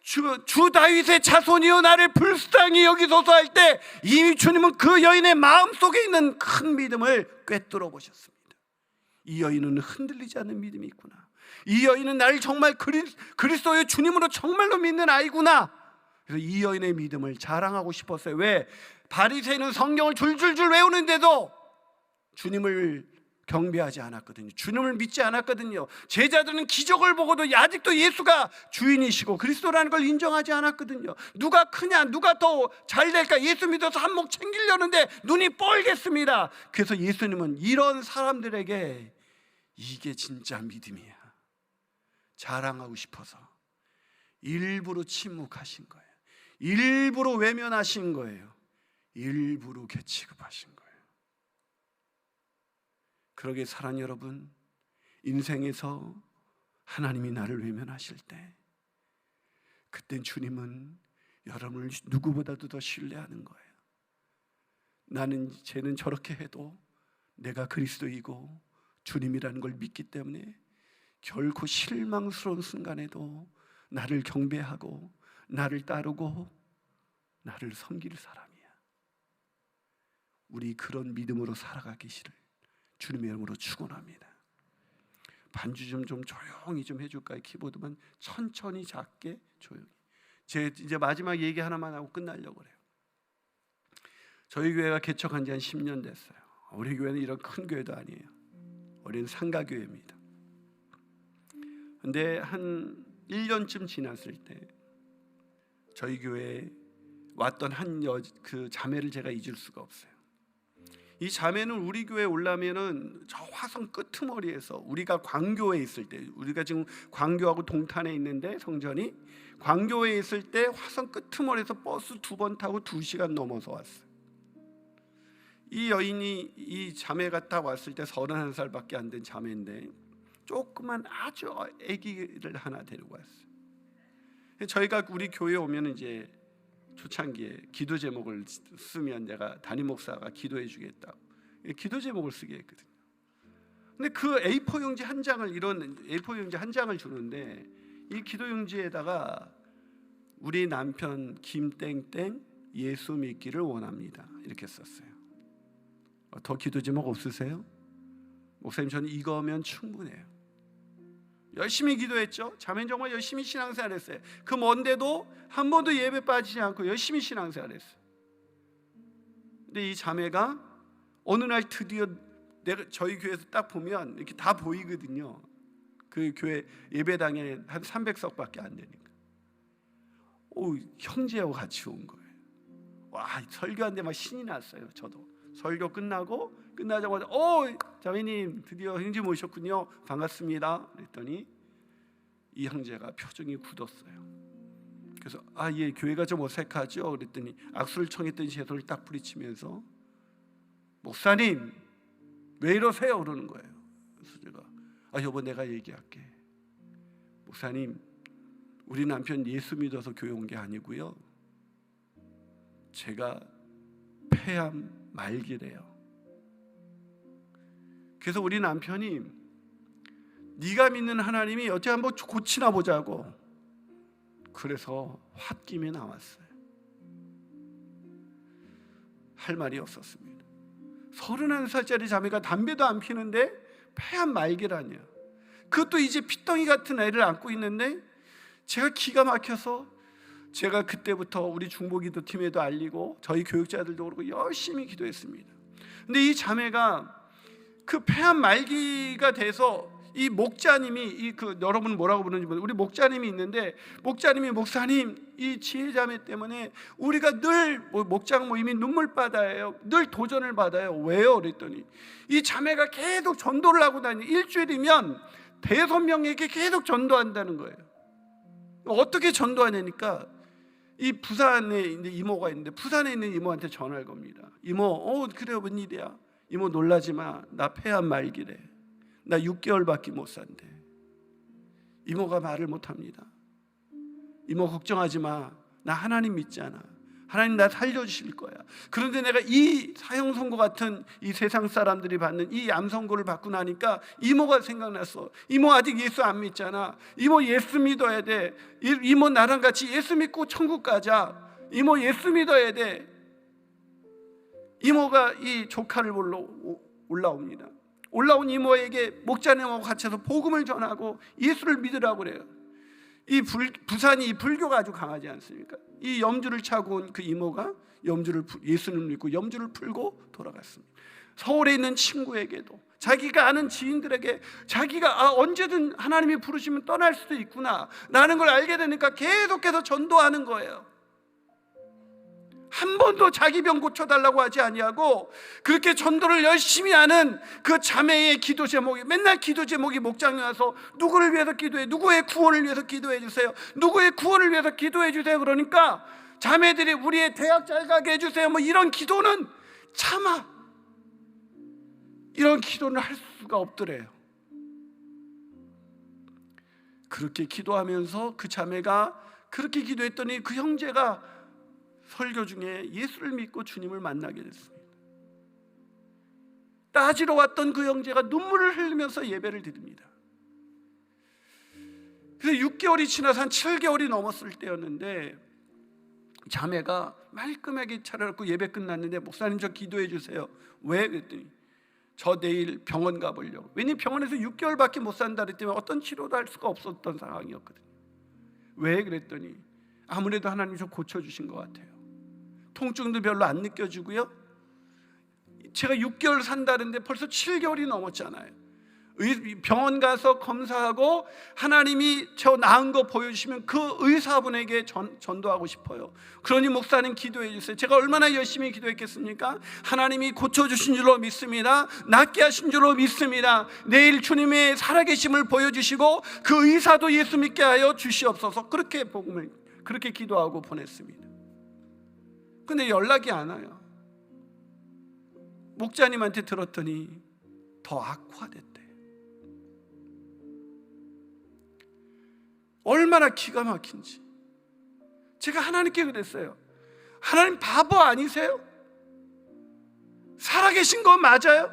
Speaker 1: 주 다윗의 자손이여 나를 불쌍히 여기소서 할 때 이미 주님은 그 여인의 마음속에 있는 큰 믿음을 꿰뚫어 보셨습니다. 이 여인은 흔들리지 않는 믿음이 있구나. 이 여인은 나를 정말 그리스도의 주님으로 정말로 믿는 아이구나. 그래서 이 여인의 믿음을 자랑하고 싶었어요. 왜? 바리새인은 성경을 줄줄줄 외우는데도 주님을 경배하지 않았거든요. 주님을 믿지 않았거든요. 제자들은 기적을 보고도 아직도 예수가 주인이시고 그리스도라는 걸 인정하지 않았거든요. 누가 크냐, 누가 더 잘 될까, 예수 믿어서 한몫 챙기려는데 눈이 뻘겠습니다. 그래서 예수님은 이런 사람들에게 이게 진짜 믿음이야 자랑하고 싶어서 일부러 침묵하신 거예요. 일부러 외면하신 거예요. 일부러 개취급하신 거예요. 그러게 사랑 여러분, 인생에서 하나님이 나를 외면하실 때 그땐 주님은 여러분을 누구보다도 더 신뢰하는 거예요. 쟤는 저렇게 해도 내가 그리스도이고 주님이라는 걸 믿기 때문에 결코 실망스러운 순간에도 나를 경배하고 나를 따르고 나를 섬길 사람이야. 우리 그런 믿음으로 살아가기를 주님의 이름으로 축원합니다. 반주 좀 조용히 좀 해줄까요? 키보드만 천천히 작게 조용히. 제 이제 마지막 얘기 하나만 하고 끝나려고 그래요. 저희 교회가 개척한 지 한 10년 됐어요. 우리 교회는 이런 큰 교회도 아니에요. 우리는 상가교회입니다. 근데 한 1년쯤 지났을 때 저희 교회에 왔던 그 자매를 제가 잊을 수가 없어요. 이 자매는 우리 교회에 오려면은 저 화성 끄트머리에서, 우리가 광교에 있을 때, 우리가 지금 광교하고 동탄에 있는데 성전이, 광교에 있을 때 화성 끄트머리에서 버스 2번 타고 2시간 넘어서 왔어요. 이 여인이, 이 자매가 딱 왔을 때 31살밖에 안 된 자매인데 조그만 아주 아기를 하나 데리고 왔어요. 저희가 우리 교회에 오면 이제 초창기에 기도 제목을 쓰면 내가 담임 목사가 기도해 주겠다고 기도 제목을 쓰게 했거든요. 근데 그 A4 용지 한 장을, 이런 A4 용지 한 장을 주는데 이 기도 용지에다가 우리 남편 김땡땡 예수 믿기를 원합니다 이렇게 썼어요. 더 기도 제목 없으세요? 목사님, 저는 이거면 충분해요. 열심히 기도했죠. 자매는 정말 열심히 신앙생활했어요. 그 먼데도 한 번도 예배 빠지지 않고 열심히 신앙생활했어요. 근데 이 자매가 어느 날 드디어 저희 교회에서 딱 보면 이렇게 다 보이거든요. 그 교회 예배당에 한 300석밖에 안 되니까. 형제하고 같이 온 거예요. 와, 설교하는데 막 신이 났어요. 저도 설교 끝나자마자 자매님 드디어 형제 모셨군요. 반갑습니다. 그랬더니 이 형제가 표정이 굳었어요. 그래서 예, 교회가 좀 어색하죠. 그랬더니 악수를 청했더니 제 손을 딱 부리치면서 목사님 왜 이러세요? 그러는 거예요. 그래서 제가 여보, 내가 얘기할게. 목사님, 우리 남편 예수 믿어서 교회 온 게 아니고요, 제가 폐암 말기래요. 그래서 우리 남편이 네가 믿는 하나님이 어째 한번 고치나 보자고, 그래서 홧김에 나왔어요. 할 말이 없었습니다. 31살짜리 자매가 담배도 안 피는데 폐암 말기라니요. 그것도 이제 피덩이 같은 애를 안고 있는데 제가 기가 막혀서 제가 그때부터 우리 중보기도 팀에도 알리고 저희 교육자들도 그러고 열심히 기도했습니다. 근데 이 자매가 그 폐암 말기가 돼서 이 목자님이 여러분 뭐라고 부르는지 모르겠는데 우리 목자님이 있는데, 목사님 이 지혜자매 때문에 우리가 늘 목장 모임이 눈물바다예요. 늘 도전을 받아요. 왜요? 그랬더니 이 자매가 계속 전도를 하고 다니, 일주일이면 5명에게 계속 전도한다는 거예요. 어떻게 전도하냐니까 이 부산에 있는 이모가 있는데 부산에 있는 이모한테 전화를 겁니다. 이모, 그래요, 웬일이야? 이모 놀라지 마. 나 폐암 말기래. 나 6개월밖에 못 산대. 이모가 말을 못합니다. 이모 걱정하지 마. 나 하나님 믿잖아. 하나님 나 살려주실 거야. 그런데 내가 이 사형 선고 같은 이 세상 사람들이 받는 이 암 선고를 받고 나니까 이모가 생각났어. 이모 아직 예수 안 믿잖아. 이모 예수 믿어야 돼. 이모 나랑 같이 예수 믿고 천국 가자. 이모 예수 믿어야 돼. 이모가 이 조카를 보러 올라옵니다. 올라온 이모에게 목자님하고 같이 해서 복음을 전하고 예수를 믿으라고 그래요. 부산이 이 불교가 아주 강하지 않습니까? 이 염주를 차고 온 그 이모가 예수를 믿고 염주를 풀고 돌아갔습니다. 서울에 있는 친구에게도, 자기가 아는 지인들에게 자기가 언제든 하나님이 부르시면 떠날 수도 있구나 라는 걸 알게 되니까 계속해서 전도하는 거예요. 한 번도 자기 병 고쳐달라고 하지 아니하고 그렇게 전도를 열심히 하는 그 자매의 기도 제목이, 맨날 기도 제목이 목장에 와서 누구를 위해서 기도해, 누구의 구원을 위해서 기도해 주세요, 누구의 구원을 위해서 기도해 주세요. 그러니까 자매들이 우리의 대학 잘 가게 해주세요, 이런 기도는 참아, 이런 기도는 할 수가 없더래요. 그렇게 기도하면서 그 자매가 그렇게 기도했더니 그 형제가 설교 중에 예수를 믿고 주님을 만나게 됐습니다. 따지러 왔던 그 형제가 눈물을 흘리면서 예배를 드립니다. 그래서 6개월이 지나서 한 7개월이 넘었을 때였는데 자매가 말끔하게 차려놓고 예배 끝났는데 목사님 저 기도해 주세요. 왜? 그랬더니 저 내일 병원 가보려고. 왜냐면 병원에서 6개월밖에 못 산다 그랬더니 어떤 치료도 할 수가 없었던 상황이었거든요. 왜? 그랬더니 아무래도 하나님 좀 고쳐주신 것 같아요. 통증도 별로 안 느껴지고요. 제가 6개월 산다는데 벌써 7개월이 넘었잖아요. 병원 가서 검사하고 하나님이 저 나은 거 보여주시면 그 의사분에게 전도하고 싶어요. 그러니 목사님 기도해 주세요. 제가 얼마나 열심히 기도했겠습니까? 하나님이 고쳐주신 줄로 믿습니다. 낫게 하신 줄로 믿습니다. 내일 주님의 살아계심을 보여주시고 그 의사도 예수 믿게 하여 주시옵소서. 그렇게 기도하고 보냈습니다. 근데 연락이 안 와요. 목자님한테 들었더니 더 악화됐대. 얼마나 기가 막힌지. 제가 하나님께 그랬어요. 하나님 바보 아니세요? 살아계신 거 맞아요?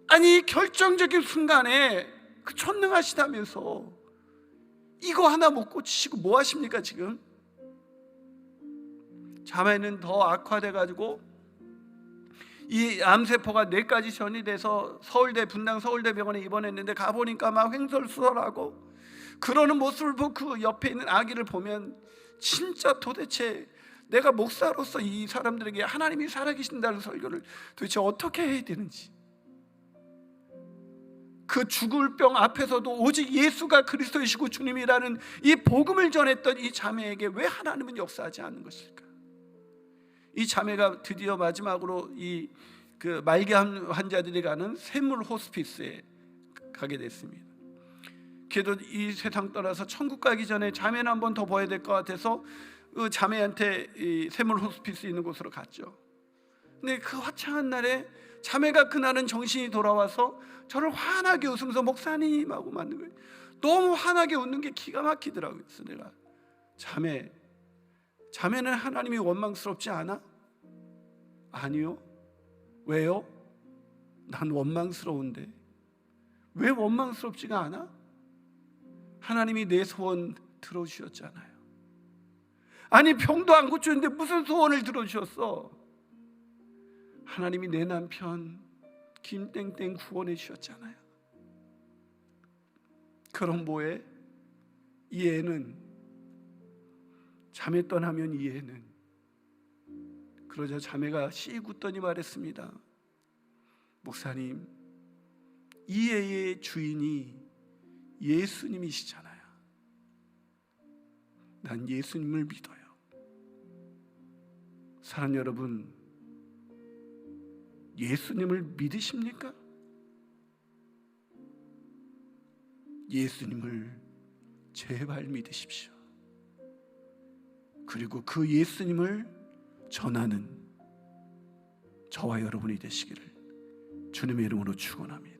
Speaker 1: 아니 결정적인 순간에 그 천능하시다면서 이거 하나 못 고치시고 뭐 하십니까 지금? 자매는 더 악화돼가지고 이 암세포가 뇌까지 전이돼서 분당 서울대병원에 입원했는데 가보니까 막 횡설수설하고 그러는 모습을 보고 그 옆에 있는 아기를 보면 진짜 도대체 내가 목사로서 이 사람들에게 하나님이 살아계신다는 설교를 도대체 어떻게 해야 되는지, 그 죽을 병 앞에서도 오직 예수가 그리스도이시고 주님이라는 이 복음을 전했던 이 자매에게 왜 하나님은 역사하지 않는 것일까? 이 자매가 드디어 마지막으로 그 말기암 환자들이 가는 샘물 호스피스에 가게 됐습니다. 그래도 이 세상 떠나서 천국 가기 전에 자매는 한 번 더 봐야 될 것 같아서 그 자매한테 이 샘물 호스피스 있는 곳으로 갔죠. 근데 그 화창한 날에 자매가 그날은 정신이 돌아와서 저를 환하게 웃으면서 목사님하고 만난 거예요. 너무 환하게 웃는 게 기가 막히더라고요. 그래서 내가 자매는 하나님이 원망스럽지 않아? 아니요. 왜요? 난 원망스러운데. 왜 원망스럽지가 않아? 하나님이 내 소원 들어주셨잖아요. 아니 병도 안 고쳤는데 무슨 소원을 들어주셨어? 하나님이 내 남편 김땡땡 구원해 주셨잖아요. 그럼 뭐해? 이 애는 자매 떠나면 이 애는. 그러자 자매가 씩 웃더니 말했습니다. 목사님, 이 애의 주인이 예수님이시잖아요. 난 예수님을 믿어요. 사랑하는 여러분, 예수님을 믿으십니까? 예수님을 제발 믿으십시오. 그리고 그 예수님을 전하는 저와 여러분이 되시기를 주님의 이름으로 축원합니다.